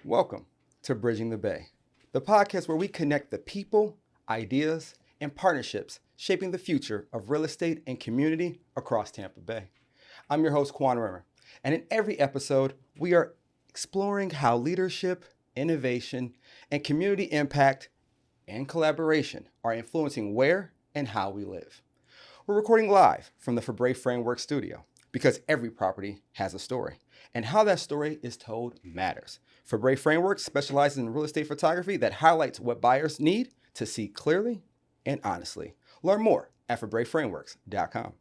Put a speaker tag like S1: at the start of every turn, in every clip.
S1: Welcome to Bridging the Bay, the podcast where we connect the people, ideas, and partnerships shaping the future of real estate and community across Tampa Bay. I'm your host, Quan Rimmer, and in every episode, we are exploring how leadership, innovation, and community impact and collaboration are influencing where and how we live. We're recording live from the Fabre Framework studio because every property has a story, and how that story is told matters. Fabre Framework specializes in real estate photography that highlights what buyers need to see clearly and honestly. Learn more at FabreFrameworks.com.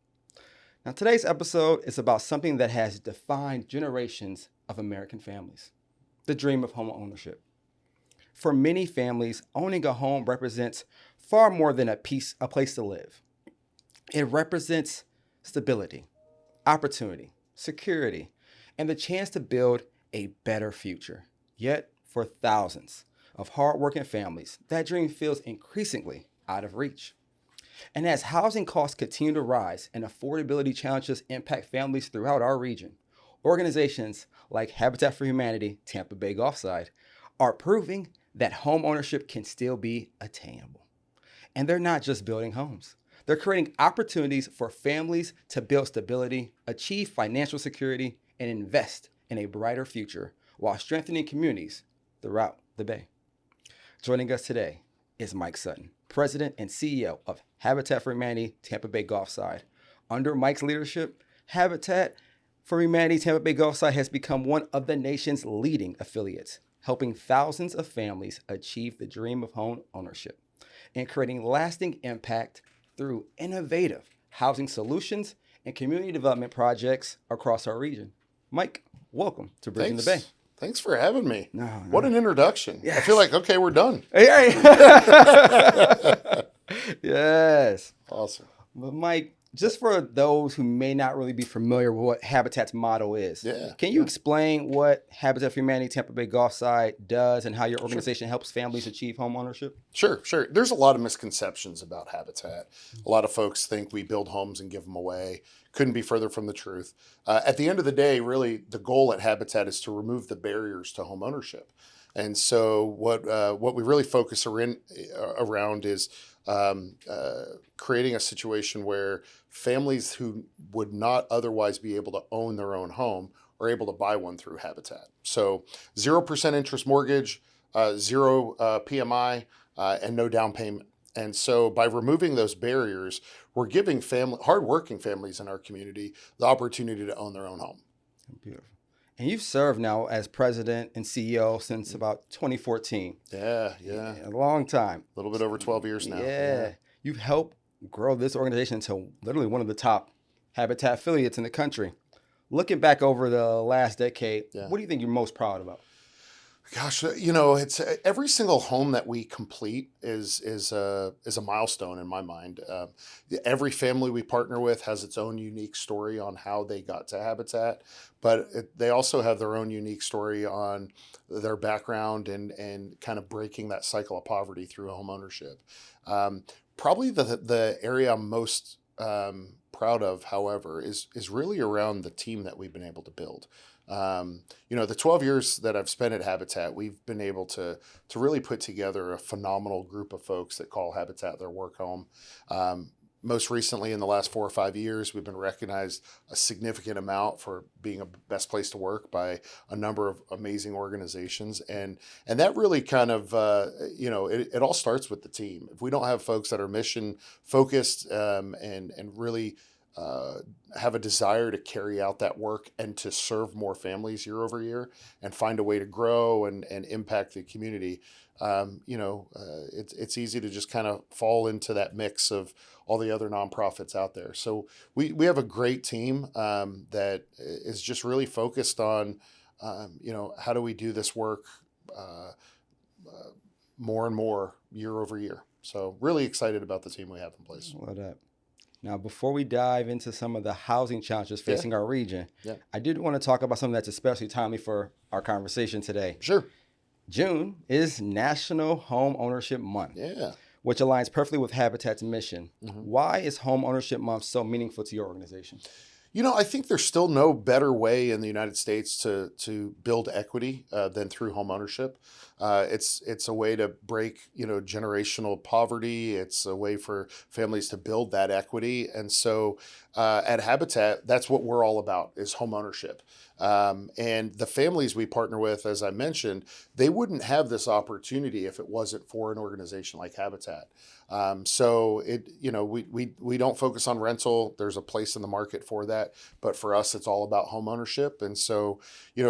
S1: Now, today's episode is about something that has defined generations of American families: the dream of home ownership. For many families, owning a home represents far more than a place to live. It represents stability, opportunity, security, and the chance to build a better future. Yet, for thousands of hardworking families, that dream feels increasingly out of reach. And as housing costs continue to rise and affordability challenges impact families throughout our region, organizations like Habitat for Humanity Tampa Bay Gulfside are proving that home ownership can still be attainable. And they're not just building homes. They're creating opportunities for families to build stability, achieve financial security, and invest in a brighter future while strengthening communities throughout the Bay. Joining us today is Mike Sutton, President and CEO of Habitat for Humanity Tampa Bay Gulfside. Under Mike's leadership, Habitat for Humanity Tampa Bay Gulfside has become one of the nation's leading affiliates, helping thousands of families achieve the dream of home ownership and creating lasting impact through innovative housing solutions and community development projects across our region. Mike, welcome to Bridging the Bay.
S2: Thanks for having me.
S1: No.
S2: What an introduction.
S1: Yes.
S2: I feel like, okay, we're done.
S1: Hey. Yes.
S2: Awesome.
S1: But Mike, just for those who may not really be familiar with what Habitat's motto is, can you explain what Habitat for Humanity Tampa Bay Gulfside does and how your organization helps families achieve home ownership?
S2: Sure. There's a lot of misconceptions about Habitat. A lot of folks think we build homes and give them away. Couldn't be further from the truth. At the end of the day, really, the goal at Habitat is to remove the barriers to home ownership. And so what we really focus around is creating a situation where families who would not otherwise be able to own their own home are able to buy one through Habitat. So 0% interest mortgage, 0 PMI, and no down payment. And so by removing those barriers, we're giving hardworking families in our community the opportunity to own their own home.
S1: Beautiful. And you've served now as president and CEO since about 2014.
S2: Yeah.
S1: A long time.
S2: A little bit over 12 years now.
S1: Yeah. You've helped grow this organization into literally one of the top Habitat affiliates in the country. Looking back over the last decade, what do you think you're most proud about?
S2: Gosh, it's every single home that we complete is a milestone in my mind. Every family we partner with has its own unique story on how they got to Habitat, but they also have their own unique story on their background and kind of breaking that cycle of poverty through home ownership. Probably the area I'm most proud of, however, is really around the team that we've been able to build. The 12 years that I've spent at Habitat, we've been able to really put together a phenomenal group of folks that call Habitat their work home. Most recently, in the last 4 or 5 years, we've been recognized a significant amount for being a best place to work by a number of amazing organizations. And that really kind of, it all starts with the team. If we don't have folks that are mission focused and really have a desire to carry out that work and to serve more families year over year and find a way to grow and impact the community, it's easy to just kind of fall into that mix of all the other nonprofits out there. So we have a great team that is just really focused on, how do we do this work more and more year over year. So really excited about the team we have in place.
S1: Love that. Now, before we dive into some of the housing challenges facing our region, I did want to talk about something that's especially timely for our conversation today.
S2: Sure.
S1: June is National Home Ownership Month, which aligns perfectly with Habitat's mission. Why is Home Ownership Month so meaningful to your organization?
S2: I think there's still no better way in the United States to build equity than through home ownership. It's a way to break generational poverty. It's a way for families to build that equity, and so at Habitat, that's what we're all about is home ownership. And the families we partner with, as I mentioned, they wouldn't have this opportunity if it wasn't for an organization like Habitat. So we don't focus on rental. There's a place in the market for that, but for us, it's all about home ownership. And so,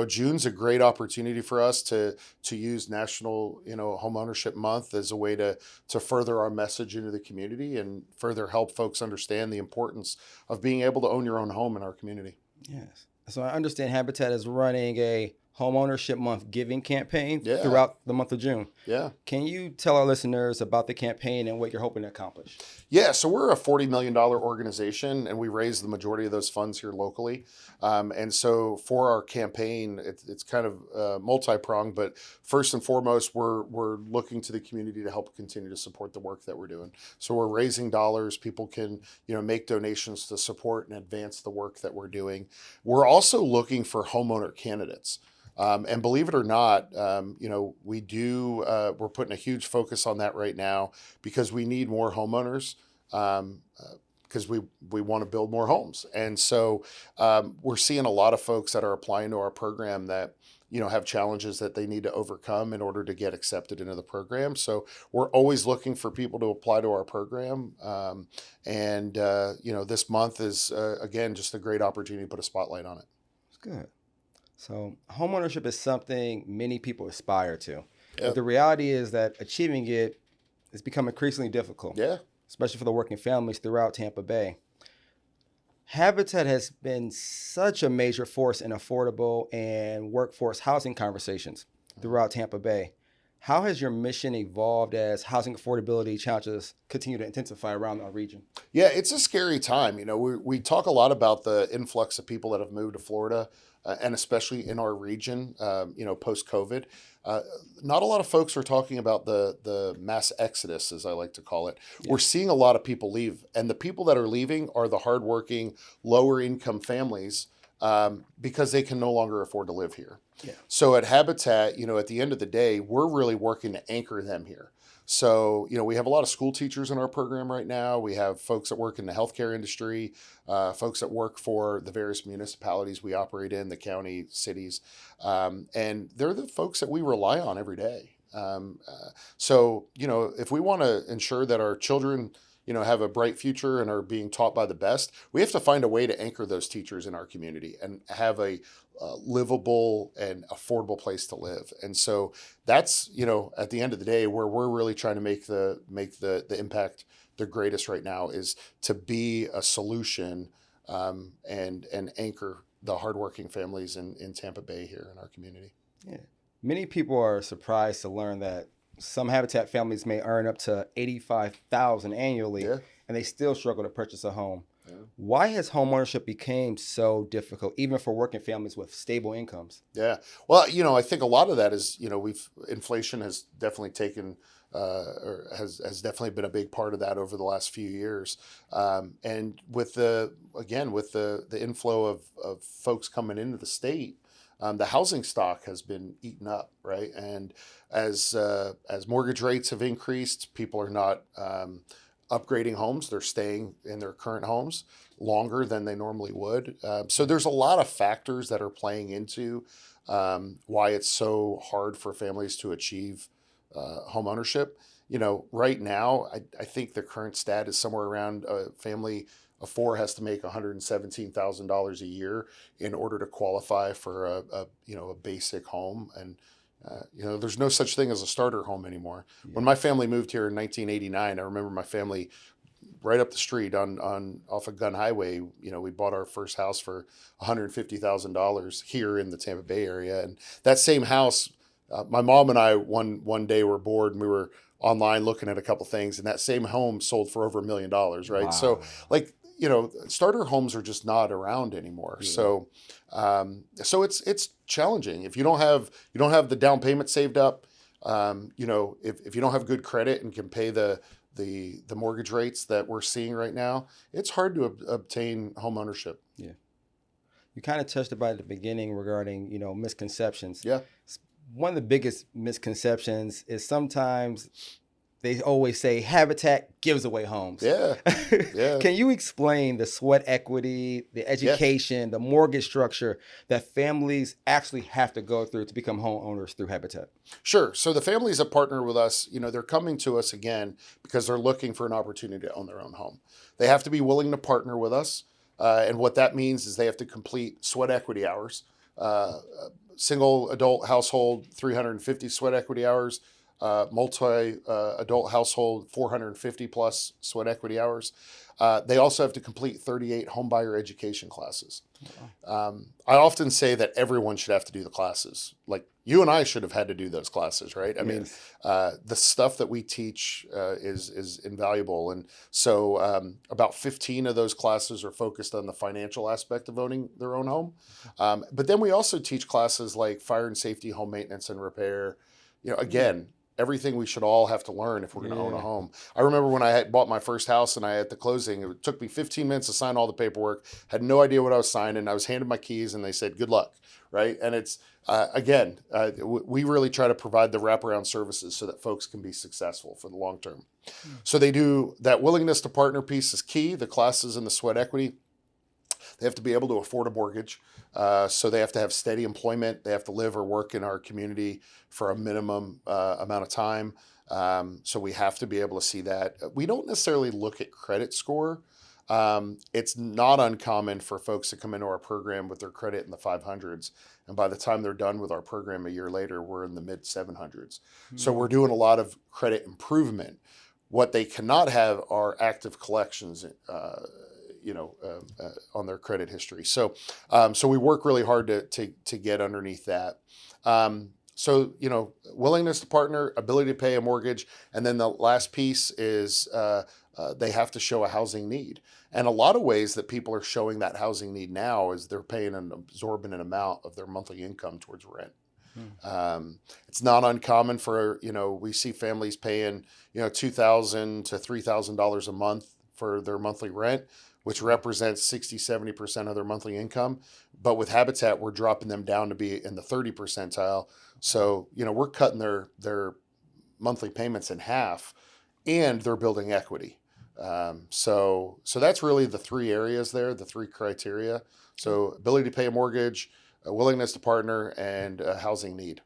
S2: June's a great opportunity for us to use National, Home Ownership Month as a way to further our message into the community and further help folks understand the importance of being able to own your own home in our community.
S1: Yes. So I understand Habitat is running a home ownership month giving campaign
S2: Yeah.
S1: throughout the month of June.
S2: Yeah.
S1: Can you tell our listeners about the campaign and what you're hoping to accomplish?
S2: Yeah, so we're a $40 million organization, and we raise the majority of those funds here locally. And so for our campaign, it's kind of multi-pronged, but first and foremost, we're looking to the community to help continue to support the work that we're doing. So we're raising dollars. People can, make donations to support and advance the work that we're doing. We're also looking for homeowner candidates. And believe it or not, we're putting a huge focus on that right now because we need more homeowners because we want to build more homes. And so we're seeing a lot of folks that are applying to our program that, have challenges that they need to overcome in order to get accepted into the program. So we're always looking for people to apply to our program. This month is, again, just a great opportunity to put a spotlight on it.
S1: That's good. So homeownership is something many people aspire to.
S2: Yep.
S1: But the reality is that achieving it has become increasingly difficult,
S2: Yeah.
S1: especially for the working families throughout Tampa Bay. Habitat has been such a major force in affordable and workforce housing conversations throughout Tampa Bay. How has your mission evolved as housing affordability challenges continue to intensify around our region?
S2: Yeah, it's a scary time. We talk a lot about the influx of people that have moved to Florida, and especially in our region, post-COVID. Not a lot of folks are talking about the mass exodus, as I like to call it. Yeah. We're seeing a lot of people leave, and the people that are leaving are the hardworking, lower-income families because they can no longer afford to live here.
S1: Yeah.
S2: So at Habitat, at the end of the day, we're really working to anchor them here. So, we have a lot of school teachers in our program right now. We have folks that work in the healthcare industry, folks that work for the various municipalities we operate in, the county, cities. And they're the folks that we rely on every day. If we want to ensure that our children, have a bright future and are being taught by the best, we have to find a way to anchor those teachers in our community and have a livable and affordable place to live. And so that's, at the end of the day, where we're really trying to make the impact the greatest right now is to be a solution and anchor the hardworking families in Tampa Bay here in our community.
S1: Yeah. Many people are surprised to learn that some Habitat families may earn up to $85,000 annually,
S2: Yeah.
S1: and they still struggle to purchase a home.
S2: Yeah.
S1: Why has homeownership become so difficult, even for working families with stable incomes?
S2: Yeah. Well, I think a lot of that is, inflation has definitely taken or has definitely been a big part of that over the last few years. And with the inflow of folks coming into the state, the housing stock has been eaten up, right? And as mortgage rates have increased, people are not upgrading homes. They're staying in their current homes longer than they normally would. So there's a lot of factors that are playing into why it's so hard for families to achieve home ownership. Right now, I think the current stat is somewhere around a family of four has to make $117,000 a year in order to qualify for a basic home. And there's no such thing as a starter home anymore. Yeah. When my family moved here in 1989, I remember my family right up the street off of Gun Highway. We bought our first house for $150,000 here in the Tampa Bay area, and that same house, my mom and I one day were bored and we were online looking at a couple things, and that same home sold for over $1 million, right? Wow. So starter homes are just not around anymore. Yeah. So it's challenging if you don't have the down payment saved up. If you don't have good credit and can pay the mortgage rates that we're seeing right now, it's hard to obtain home ownership.
S1: Yeah. You kind of touched about it at the beginning regarding, misconceptions.
S2: Yeah.
S1: One of the biggest misconceptions is sometimes they always say habitat gives away homes.
S2: Yeah. Yeah.
S1: Can you explain the sweat equity, the
S2: Yeah.
S1: education, the mortgage structure that families actually have to go through to become homeowners through Habitat?
S2: Sure. So the families that partner with us, they're coming to us again because they're looking for an opportunity to own their own home. They have to be willing to partner with us. And what that means is they have to complete sweat equity hours. Single adult household, 350 sweat equity hours. Multi adult household, 450 plus sweat equity hours. They also have to complete 38 homebuyer education classes. I often say that everyone should have to do the classes. Like you and I should have had to do those classes, right? I mean, the stuff that we teach is invaluable. And so about 15 of those classes are focused on the financial aspect of owning their own home. But then we also teach classes like fire and safety, home maintenance and repair. Again, everything we should all have to learn if we're going to own a home. I remember when I had bought my first house and I had the closing, it took me 15 minutes to sign all the paperwork, had no idea what I was signing. I was handed my keys and they said, good luck, right? And it's, we really try to provide the wraparound services so that folks can be successful for the long term. So they do, that willingness to partner piece is key, the classes and the sweat equity. They have to be able to afford a mortgage. So they have to have steady employment. They have to live or work in our community for a minimum amount of time. So we have to be able to see that. We don't necessarily look at credit score. It's not uncommon for folks to come into our program with their credit in the 500s. And by the time they're done with our program a year later, we're in the mid 700s. So we're doing a lot of credit improvement. What they cannot have are active collections on their credit history. So we work really hard to get underneath that. Willingness to partner, ability to pay a mortgage. And then the last piece is they have to show a housing need. And a lot of ways that people are showing that housing need now is they're paying an absorbent amount of their monthly income towards rent. It's not uncommon for, we see families paying, $2,000 to $3,000 a month for their monthly rent, which represents 60-70% of their monthly income. But with Habitat, we're dropping them down to be in the 30 percentile. So, we're cutting their monthly payments in half and they're building equity. So that's really the three areas there, the three criteria. So ability to pay a mortgage, a willingness to partner, and a housing need.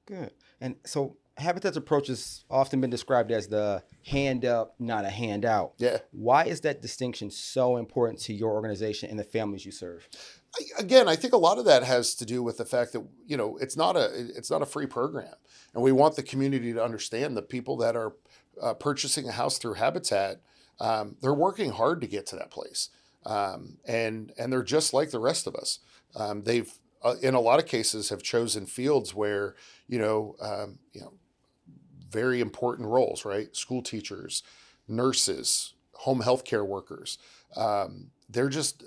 S1: Good. And so Habitat's approach has often been described as the hand up, not a handout.
S2: Yeah.
S1: Why is that distinction so important to your organization and the families you serve?
S2: I think a lot of that has to do with the fact that, it's not a free program. And we want the community to understand that people that are purchasing a house through Habitat, they're working hard to get to that place. And they're just like the rest of us. They've, in a lot of cases, have chosen fields where, very important roles, right? School teachers, nurses, home health care workers. They're just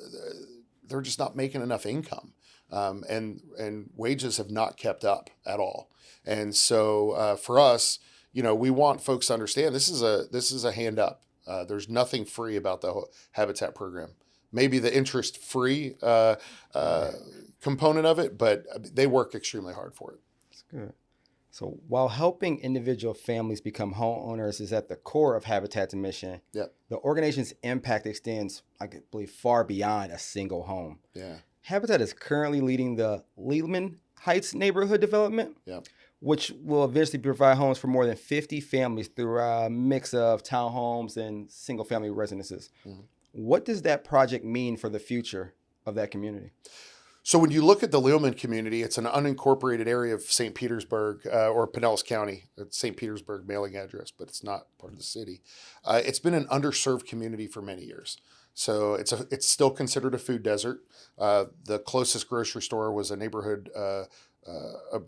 S2: not making enough income, and wages have not kept up at all. And so for us, we want folks to understand this is a hand up. There's nothing free about the Habitat program. Maybe the interest free component of it, but they work extremely hard for it.
S1: That's good. So while helping individual families become homeowners is at the core of Habitat's mission,
S2: Yep.
S1: the organization's impact extends, I believe, far beyond a single home.
S2: Yeah.
S1: Habitat is currently leading the Lealman Heights neighborhood development,
S2: Yep.
S1: which will eventually provide homes for more than 50 families through a mix of townhomes and single-family residences. Mm-hmm. What does that project mean for the future of that community?
S2: So when you look at the Lealman community, it's an unincorporated area of St. Petersburg or Pinellas County. It's St. Petersburg mailing address, but it's not part of the city. It's been an underserved community for many years. So it's still considered a food desert. The closest grocery store was a neighborhood, a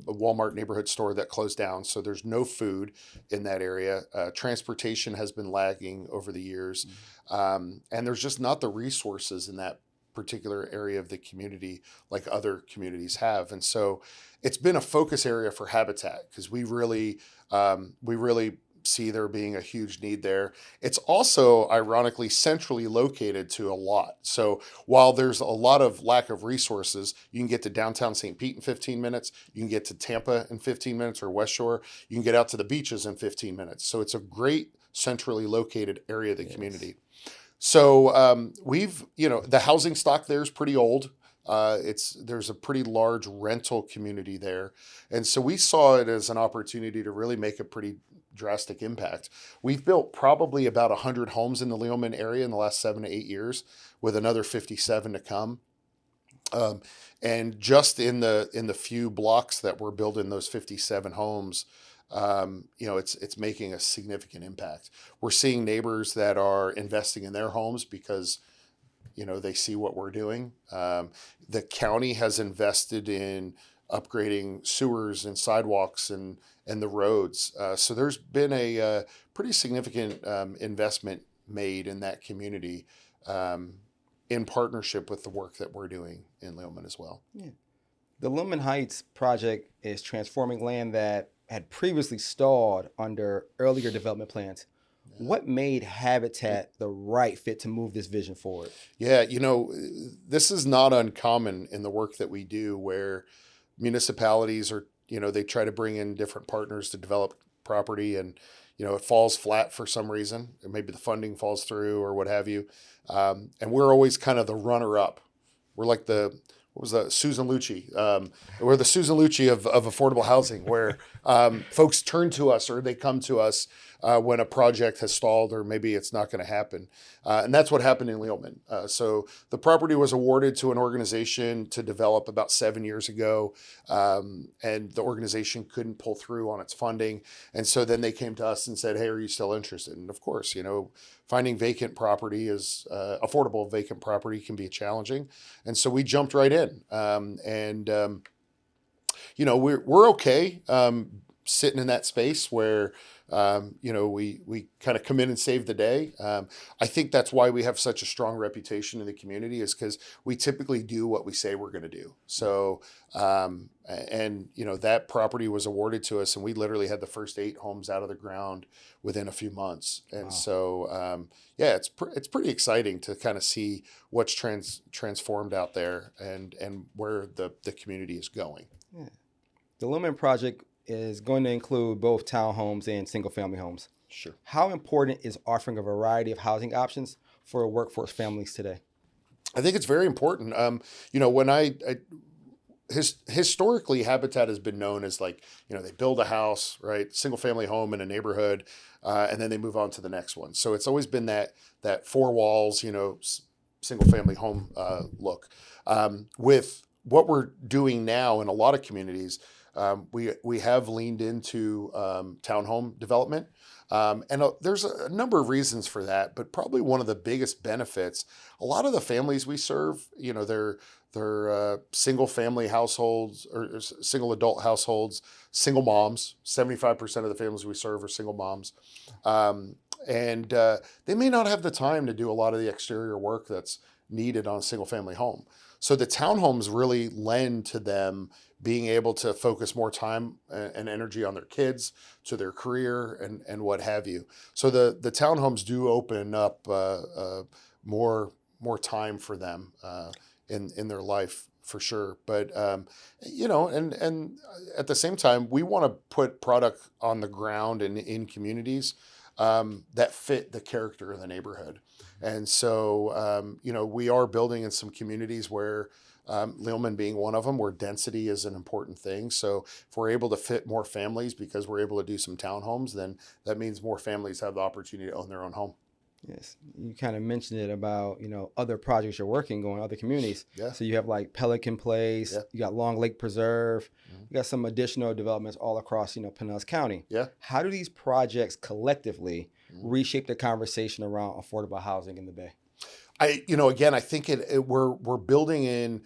S2: Walmart neighborhood store that closed down. So there's no food in that area. Transportation has been lagging over the years. And there's just not the resources in that particular area of the community like other communities have. And so it's been a focus area for Habitat because we really see there being a huge need there. It's also ironically centrally located to a lot. So while there's a lot of lack of resources, you can get to downtown St. Pete in 15 minutes. You can get to Tampa in 15 minutes, or West Shore. You can get out to the beaches in 15 minutes. So it's a great centrally located area of the community. So the housing stock there is pretty old. There's a pretty large rental community there. And so we saw it as an opportunity to really make a pretty drastic impact. We've built probably about 100 homes in the Lealman area in the last 7 to 8 years, with another 57 to come. And just in the few blocks that we're building those 57 homes, it's making a significant impact. We're seeing neighbors that are investing in their homes because they see what we're doing. The county has invested in upgrading sewers and sidewalks and the roads. So there's been a pretty significant investment made in that community, in partnership with the work that we're doing in Lealman as well.
S1: Yeah. The Lealman Heights project is transforming land that had previously stalled under earlier development plans. What made Habitat the right fit to move this vision forward?
S2: Yeah, this is not uncommon in the work that we do, where municipalities they try to bring in different partners to develop property, and, it falls flat for some reason. Maybe the funding falls through or what have you. And we're always kind of the runner up. We're like Susan Lucci. We're the Susan Lucci of affordable housing, where folks turn to us, or they come to us when a project has stalled, or maybe it's not going to happen. And that's what happened in Lealman. So the property was awarded to an organization to develop about 7 years ago, and the organization couldn't pull through on its funding. And so then they came to us and said, "Hey, are you still interested?" And of course, finding vacant property affordable vacant property can be challenging. And so we jumped right in. We're okay sitting in that space where, we kind of come in and save the day. I think that's why we have such a strong reputation in the community, is because we typically do what we say we're going to do. So, that property was awarded to us, and we literally had the first 8 homes out of the ground within a few months. And So, it's pretty exciting to kind of see what's transformed out there, and where the community is going.
S1: Yeah. The Lealman project is going to include both townhomes and single-family homes.
S2: Sure.
S1: How important is offering a variety of housing options for workforce families today?
S2: I think it's very important. Historically, Habitat has been known as, like, they build a house, right, single-family home in a neighborhood, and then they move on to the next one. So it's always been that 4 walls, single-family home look. With what we're doing now in a lot of communities, we have leaned into townhome development. There's a number of reasons for that, but probably one of the biggest benefits, a lot of the families we serve, they're single family households, or single adult households, single moms. 75% of the families we serve are single moms. They may not have the time to do a lot of the exterior work that's needed on a single family home. So the townhomes really lend to them being able to focus more time and energy on their kids, to their career, and what have you. So the townhomes do open up more time for them in their life, for sure. But and at the same time, we want to put product on the ground and in communities that fit the character of the neighborhood. And so, we are building in some communities where, Lealman being one of them, where density is an important thing. So if we're able to fit more families because we're able to do some townhomes, then that means more families have the opportunity to own their own home.
S1: Yes, you kind of mentioned it about, other projects you're working on, other communities.
S2: Yeah.
S1: So you have like Pelican Place,
S2: Yeah.
S1: You got Long Lake Preserve, You got some additional developments all across, Pinellas County.
S2: Yeah.
S1: How do these projects collectively reshape the conversation around affordable housing in the Bay?
S2: I think we're building in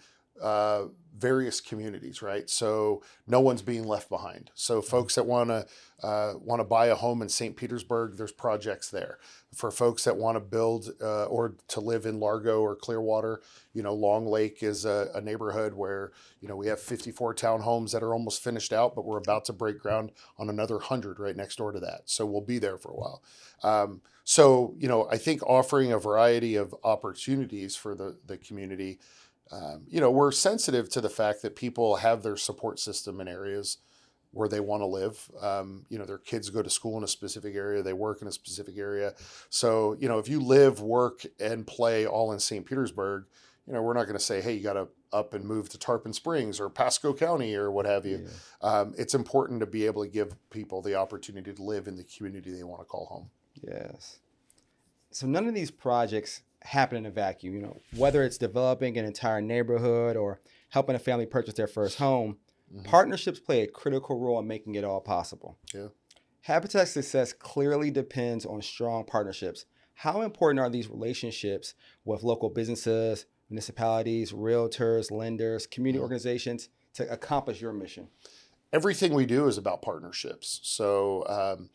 S2: various communities, right? So no one's being left behind. So folks that want to buy a home in St. Petersburg, there's projects there. For folks that want to build or to live in Largo or Clearwater, Long Lake is a neighborhood where we have 54 townhomes that are almost finished out, but we're about to break ground on another 100 right next door to that. So we'll be there for a while. I think offering a variety of opportunities for the community. We're sensitive to the fact that people have their support system in areas where they want to live. Their kids go to school in a specific area, they work in a specific area. So, if you live, work, and play all in St. Petersburg, we're not going to say, hey, you got to up and move to Tarpon Springs or Pasco County or what have you.
S1: Yeah.
S2: It's important to be able to give people the opportunity to live in the community they want to call home.
S1: Yes. So none of these projects happen in a vacuum. Whether it's developing an entire neighborhood or helping a family purchase their first home, partnerships play a critical role in making it all possible.
S2: Yeah.
S1: Habitat's success clearly depends on strong partnerships. How important are these relationships with local businesses, municipalities, realtors, lenders, community organizations to accomplish your mission?
S2: Everything we do is about partnerships. So,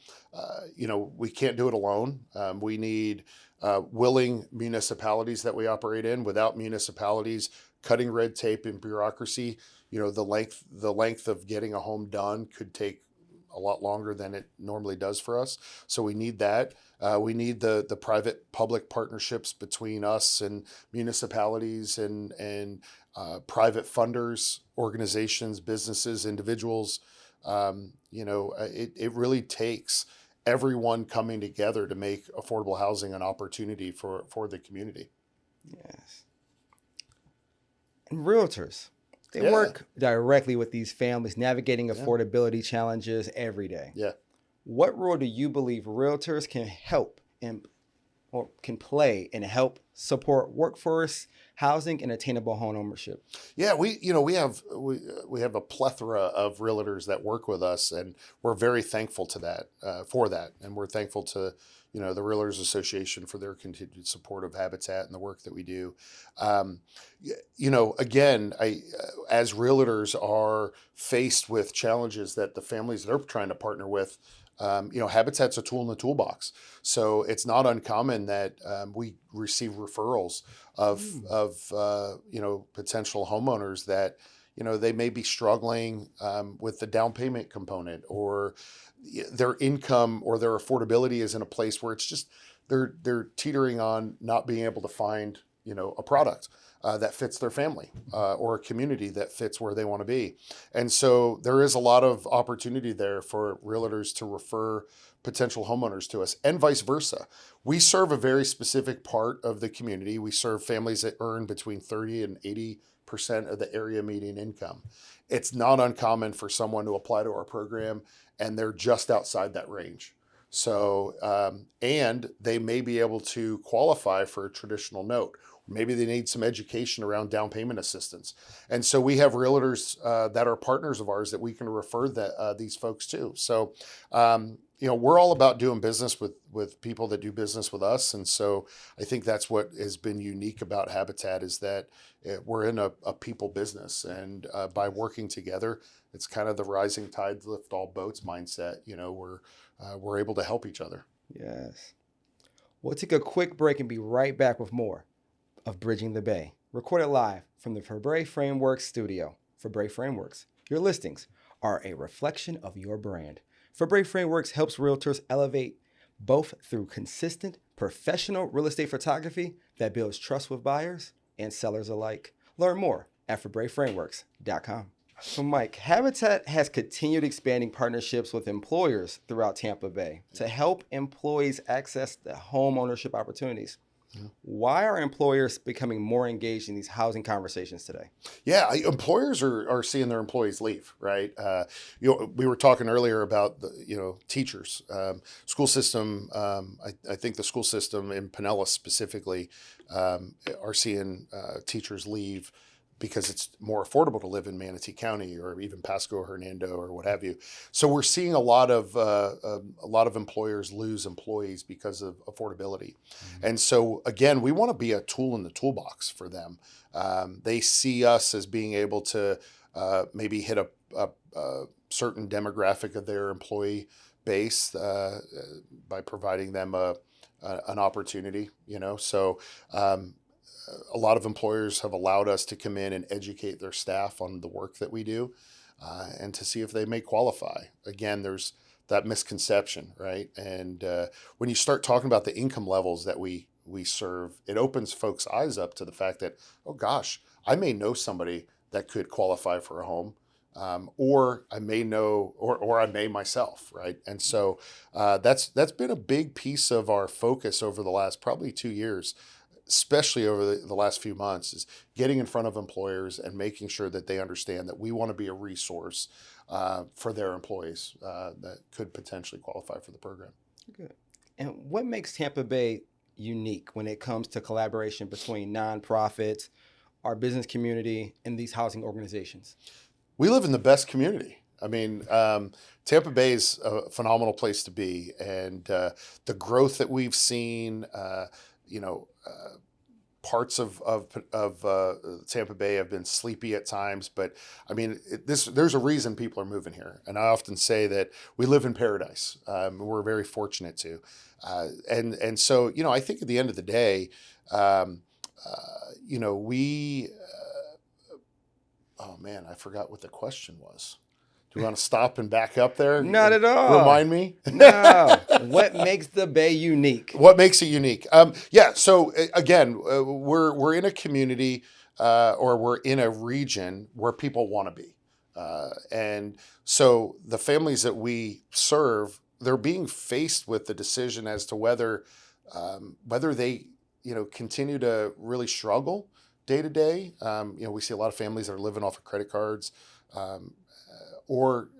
S2: we can't do it alone. We need willing municipalities that we operate in. Without municipalities cutting red tape and bureaucracy, the length of getting a home done could take a lot longer than it normally does for us. So we need that. We need the private public partnerships between us and municipalities and private funders, organizations, businesses, individuals. It really takes everyone coming together to make affordable housing an opportunity for the community.
S1: Yes. And realtors, they work directly with these families, navigating affordability challenges every day.
S2: Yeah.
S1: What role do you believe realtors can help or can play and help support workforce housing and attainable home ownership?
S2: Yeah, we have a plethora of realtors that work with us, and we're very thankful to that for that, and we're thankful to the Realtors Association for their continued support of Habitat and the work that we do. Again, as realtors are faced with challenges that the families that are trying to partner with. Habitat's a tool in the toolbox. So it's not uncommon that we receive referrals of potential homeowners that, they may be struggling with the down payment component, or their income or their affordability is in a place where it's just, they're teetering on not being able to find, a product that fits their family or a community that fits where they want to be. And so there is a lot of opportunity there for realtors to refer potential homeowners to us, and vice versa. We serve a very specific part of the community. We serve families that earn between 30 and 80% of the area median income. It's not uncommon for someone to apply to our program and they're just outside that range. So, and they may be able to qualify for a traditional note. Maybe they need some education around down payment assistance. And so we have realtors that are partners of ours that we can refer these folks to. So, we're all about doing business with people that do business with us. And so I think that's what has been unique about Habitat, is that we're in a people business. And by working together, it's kind of the rising tides lift all boats mindset. We're able to help each other.
S1: Yes. We'll take a quick break and be right back with more of Bridging the Bay, recorded live from the Fabre Frameworks studio. Fabre Frameworks, your listings are a reflection of your brand. Fabre Frameworks helps realtors elevate both through consistent, professional real estate photography that builds trust with buyers and sellers alike. Learn more at FabreFrameworks.com. So Mike, Habitat has continued expanding partnerships with employers throughout Tampa Bay to help employees access the home ownership opportunities. Why are employers becoming more engaged in these housing conversations today?
S2: Yeah, employers are seeing their employees leave, right? We were talking earlier about teachers, school system. I think the school system in Pinellas specifically are seeing teachers leave because it's more affordable to live in Manatee County or even Pasco, Hernando, or what have you. So we're seeing a lot of employers lose employees because of affordability. And so again, we want to be a tool in the toolbox for them. They see us as being able to maybe hit a certain demographic of their employee base by providing them an opportunity. So a lot of employers have allowed us to come in and educate their staff on the work that we do, and to see if they may qualify. Again, there's that misconception, right? And when you start talking about the income levels that we serve, it opens folks' eyes up to the fact that, oh gosh, I may know somebody that could qualify for a home. Or I may know, or I may myself, right? And so that's been a big piece of our focus over the last probably 2 years, especially over the last few months, is getting in front of employers and making sure that they understand that we want to be a resource for their employees that could potentially qualify for the program.
S1: Good. And what makes Tampa Bay unique when it comes to collaboration between nonprofits, our business community, and these housing organizations?
S2: We live in the best community. I mean, Tampa Bay is a phenomenal place to be, and the growth that we've seen, parts of Tampa Bay have been sleepy at times, but I mean, there's a reason people are moving here, and I often say that we live in paradise. We're very fortunate to, and so I think at the end of the day, we. Oh man, I forgot what the question was. Do you want to stop and back up there?
S1: Not at all.
S2: Remind me?
S1: No. What makes the Bay unique?
S2: What makes it unique? So again, we're in a community or we're in a region where people want to be. And so the families that we serve, they're being faced with the decision as to whether they continue to really struggle day to day. We see a lot of families that are living off of credit cards, or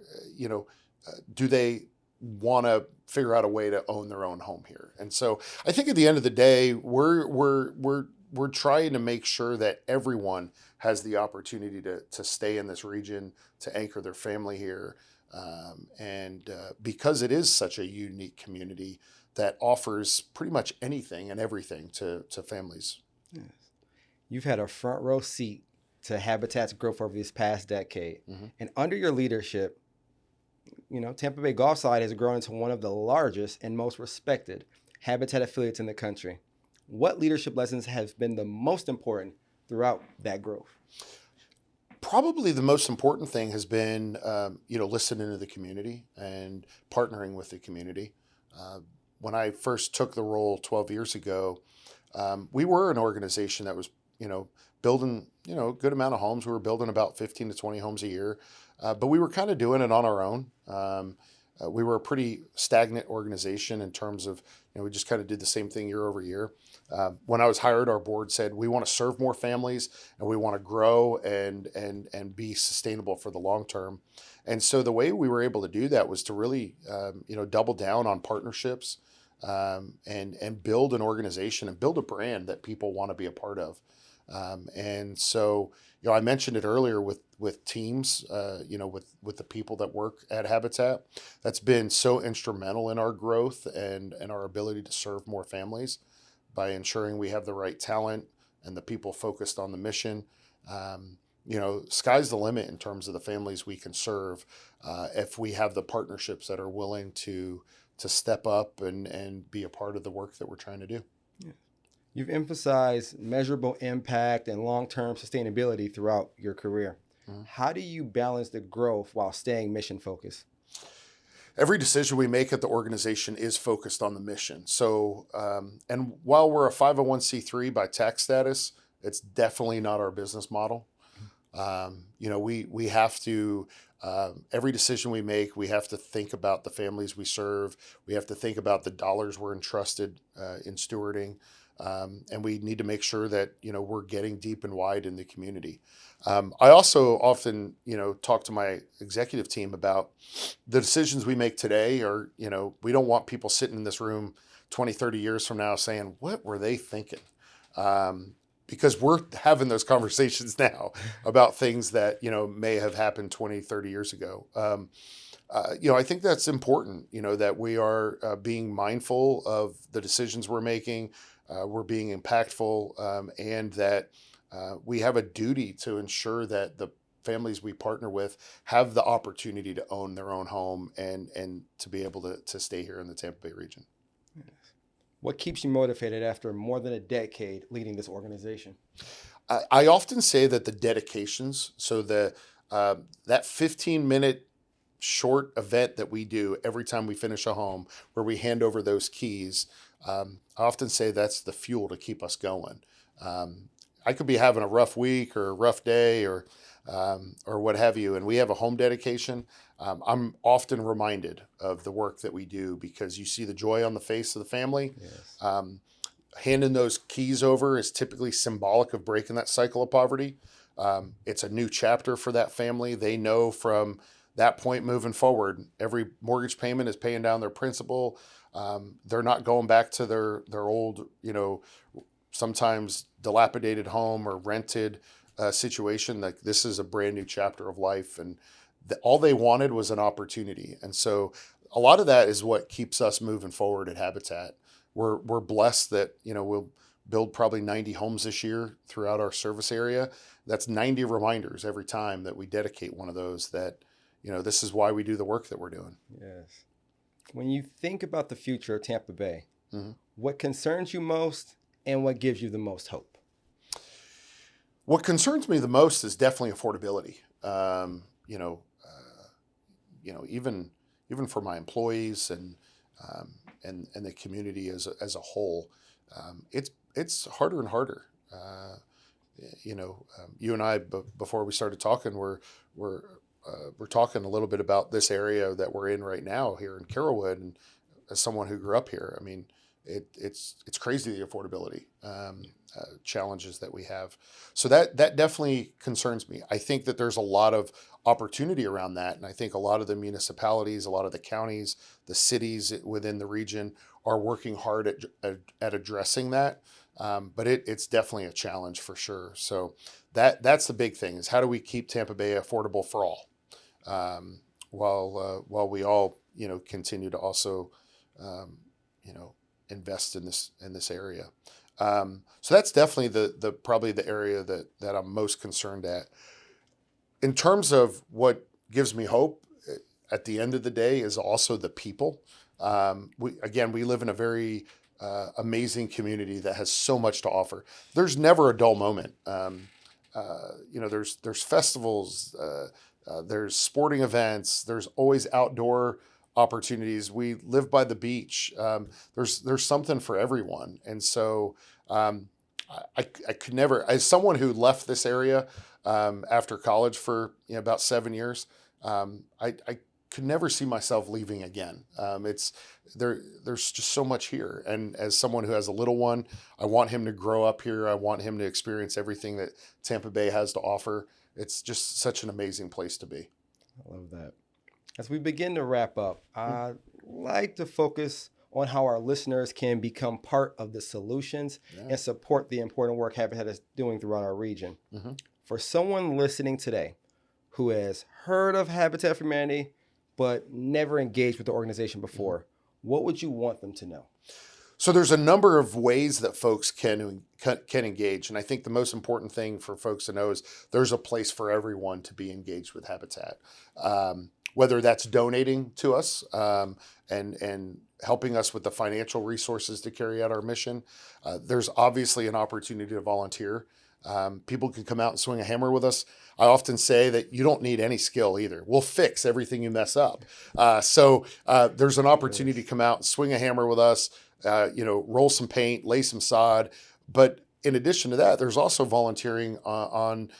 S2: do they want to figure out a way to own their own home here? And so I think at the end of the day, we're trying to make sure that everyone has the opportunity to stay in this region, to anchor their family here, and because it is such a unique community that offers pretty much anything and everything to families.
S1: Yes. You've had a front row seat to Habitat's growth over this past decade. Mm-hmm. And under your leadership, Tampa Bay Gulfside has grown into one of the largest and most respected Habitat affiliates in the country. What leadership lessons have been the most important throughout that growth?
S2: Probably the most important thing has been, listening to the community and partnering with the community. When I first took the role 12 years ago, we were an organization that was building, a good amount of homes. We were building about 15 to 20 homes a year, but we were kind of doing it on our own. We were a pretty stagnant organization in terms of, we just kind of did the same thing year over year. When I was hired, our board said, we want to serve more families and we want to grow and be sustainable for the long term. And so the way we were able to do that was to really, double down on partnerships, and build an organization and build a brand that people want to be a part of. And so, I mentioned it earlier with teams, with the people that work at Habitat. That's been so instrumental in our growth and our ability to serve more families by ensuring we have the right talent and the people focused on the mission. Sky's the limit in terms of the families we can serve if we have the partnerships that are willing to step up and be a part of the work that we're trying to do.
S1: Yeah. You've emphasized measurable impact and long-term sustainability throughout your career. Mm-hmm. How do you balance the growth while staying mission-focused?
S2: Every decision we make at the organization is focused on the mission. So, and while we're a 501c3 by tax status, it's definitely not our business model. We have to, every decision we make, we have to think about the families we serve. We have to think about the dollars we're entrusted in stewarding. And we need to make sure that, we're getting deep and wide in the community. I also often, talk to my executive team about the decisions we make today are, we don't want people sitting in this room 20, 30 years from now saying, what were they thinking? because we're having those conversations now about things that, may have happened 20, 30 years ago. I think that's important, that we are being mindful of the decisions we're making, we're being impactful, and that we have a duty to ensure that the families we partner with have the opportunity to own their own home and to be able to stay here in the Tampa Bay region.
S1: What keeps you motivated after more than a decade leading this organization?
S2: I often say that the dedications, so that 15-minute short event that we do every time we finish a home where we hand over those keys, I often say that's the fuel to keep us going. I could be having a rough week or a rough day or what have you, and we have a home dedication. I'm often reminded of the work that we do because you see the joy on the face of the family.
S1: Yes.
S2: Handing those keys over is typically symbolic of breaking that cycle of poverty. It's a new chapter for that family. They know from that point moving forward, every mortgage payment is paying down their principal. They're not going back to their old, sometimes dilapidated home or rented situation. Like, this is a brand new chapter of life, and all they wanted was an opportunity. And so a lot of that is what keeps us moving forward at Habitat. We're blessed that, we'll build probably 90 homes this year throughout our service area. That's 90 reminders every time that we dedicate one of those that, this is why we do the work that we're doing.
S1: Yes. When you think about the future of Tampa Bay,
S2: Mm-hmm.
S1: what concerns you most and what gives you the most hope?
S2: What concerns me the most is definitely affordability. Even for my employees and the community as a whole, it's harder and harder. You and I, before we started talking, we're talking a little bit about this area that we're in right now here in Carrollwood, and as someone who grew up here, I mean, it's crazy, the affordability challenges that we have. So that definitely concerns me. I think that there's a lot of opportunity around that, and I think a lot of the municipalities, a lot of the counties, the cities within the region are working hard at addressing that. But it's definitely a challenge for sure. So that's the big thing, is how do we keep Tampa Bay affordable for all, while we all continue to also invest in this area. So that's definitely the probably the area that I'm most concerned at. In terms of what gives me hope at the end of the day is also the people. We live in a very amazing community that has so much to offer. There's never a dull moment. There's festivals, there's sporting events, there's always outdoor opportunities. We live by the beach. There's something for everyone. And so I could never, as someone who left this area after college for about 7 years, I could never see myself leaving again. There's just so much here. And as someone who has a little one, I want him to grow up here. I want him to experience everything that Tampa Bay has to offer. It's just such an amazing place to be.
S1: I love that. As we begin to wrap up, I'd like to focus on how our listeners can become part of the solutions and support the important work Habitat is doing throughout our region.
S2: Mm-hmm.
S1: For someone listening today who has heard of Habitat for Humanity but never engaged with the organization before, what would you want them to know?
S2: So there's a number of ways that folks can engage. And I think the most important thing for folks to know is there's a place for everyone to be engaged with Habitat. Whether that's donating to us and helping us with the financial resources to carry out our mission. There's obviously an opportunity to volunteer. People can come out and swing a hammer with us. I often say that you don't need any skill either. We'll fix everything you mess up. So there's an opportunity to come out and swing a hammer with us, roll some paint, lay some sod. But in addition to that, there's also volunteering on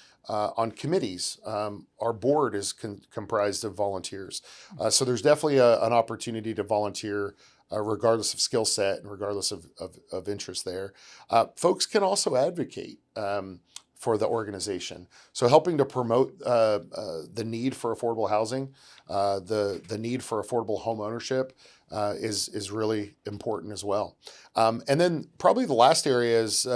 S2: committees. Our board is comprised of volunteers. So there's definitely an opportunity to volunteer regardless of skill set and regardless of interest there. Folks can also advocate for the organization. So helping to promote the need for affordable housing, the need for affordable home ownership is really important as well. And then probably the last area is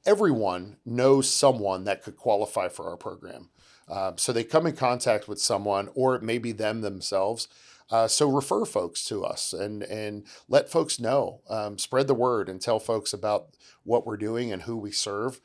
S2: everyone knows someone that could qualify for our program. So they come in contact with someone, or it may be them themselves. So refer folks to us and let folks know, spread the word and tell folks about what we're doing and who we serve.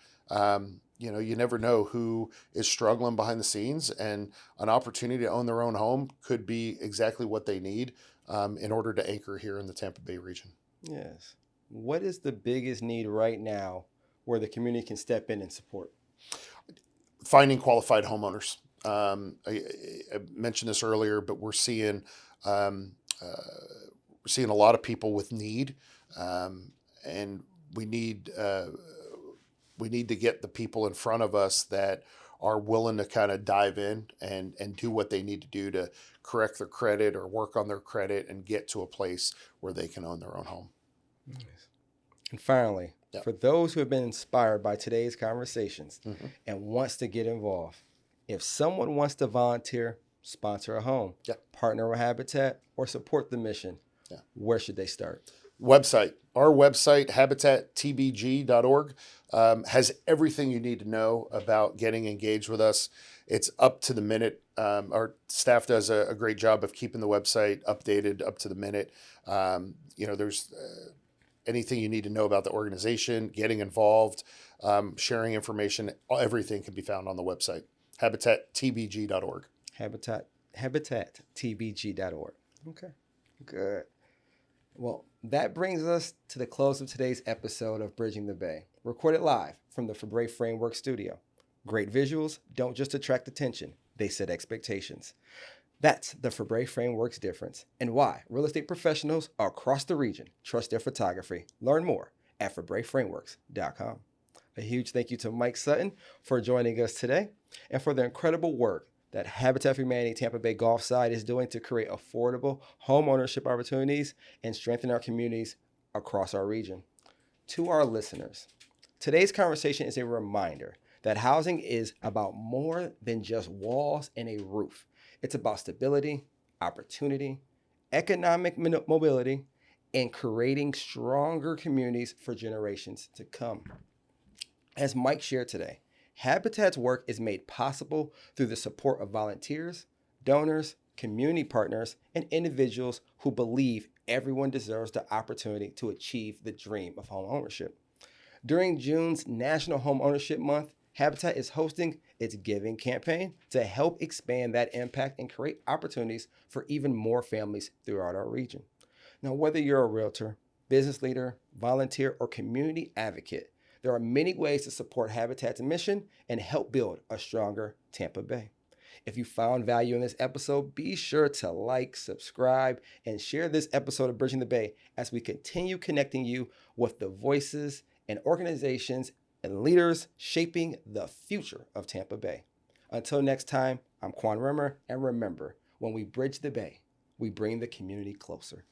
S2: You never know who is struggling behind the scenes, and an opportunity to own their own home could be exactly what they need in order to anchor here in the Tampa Bay region.
S1: Yes. What is the biggest need right now where the community can step in and support?
S2: Finding qualified homeowners. I mentioned this earlier, but um, we're seeing a lot of people with need, and we need to get the people in front of us that are willing to kind of dive in and do what they need to do to correct their credit or work on their credit and get to a place where they can own their own home.
S1: Nice. And finally,
S2: Yep.
S1: for those who have been inspired by today's conversations
S2: Mm-hmm.
S1: and wants to get involved, if someone wants to volunteer, sponsor a home,
S2: Yep.
S1: partner with Habitat, or support the mission,
S2: Yeah.
S1: where should they start?
S2: Our website, habitattbg.org, has everything you need to know about getting engaged with us. It's up to the minute. Our staff does a great job of keeping the website updated, up to the minute. There's anything you need to know about the organization, getting involved, sharing information, everything can be found on the website, habitattbg.org.
S1: Habitattbg.org. Okay, good. Well, that brings us to the close of today's episode of Bridging the Bay, recorded live from the Fabre Framework studio. Great visuals don't just attract attention, they set expectations. That's the Fabre Framework's difference and why real estate professionals across the region trust their photography. Learn more at FabreFrameworks.com. A huge thank you to Mike Sutton for joining us today and for the incredible work that Habitat for Humanity Tampa Bay Gulfside is doing to create affordable home ownership opportunities and strengthen our communities across our region. To our listeners, today's conversation is a reminder that housing is about more than just walls and a roof. It's about stability, opportunity, economic mobility, and creating stronger communities for generations to come. As Mike shared today, Habitat's work is made possible through the support of volunteers, donors, community partners, and individuals who believe everyone deserves the opportunity to achieve the dream of home ownership. During June's National Home Ownership Month, Habitat is hosting its Giving campaign to help expand that impact and create opportunities for even more families throughout our region. Now, whether you're a realtor, business leader, volunteer, or community advocate, there are many ways to support Habitat's mission and help build a stronger Tampa Bay. If you found value in this episode, be sure to like, subscribe, and share this episode of Bridging the Bay as we continue connecting you with the voices and organizations and leaders shaping the future of Tampa Bay. Until next time, I'm Quan Rimmer, and remember, when we bridge the Bay, we bring the community closer.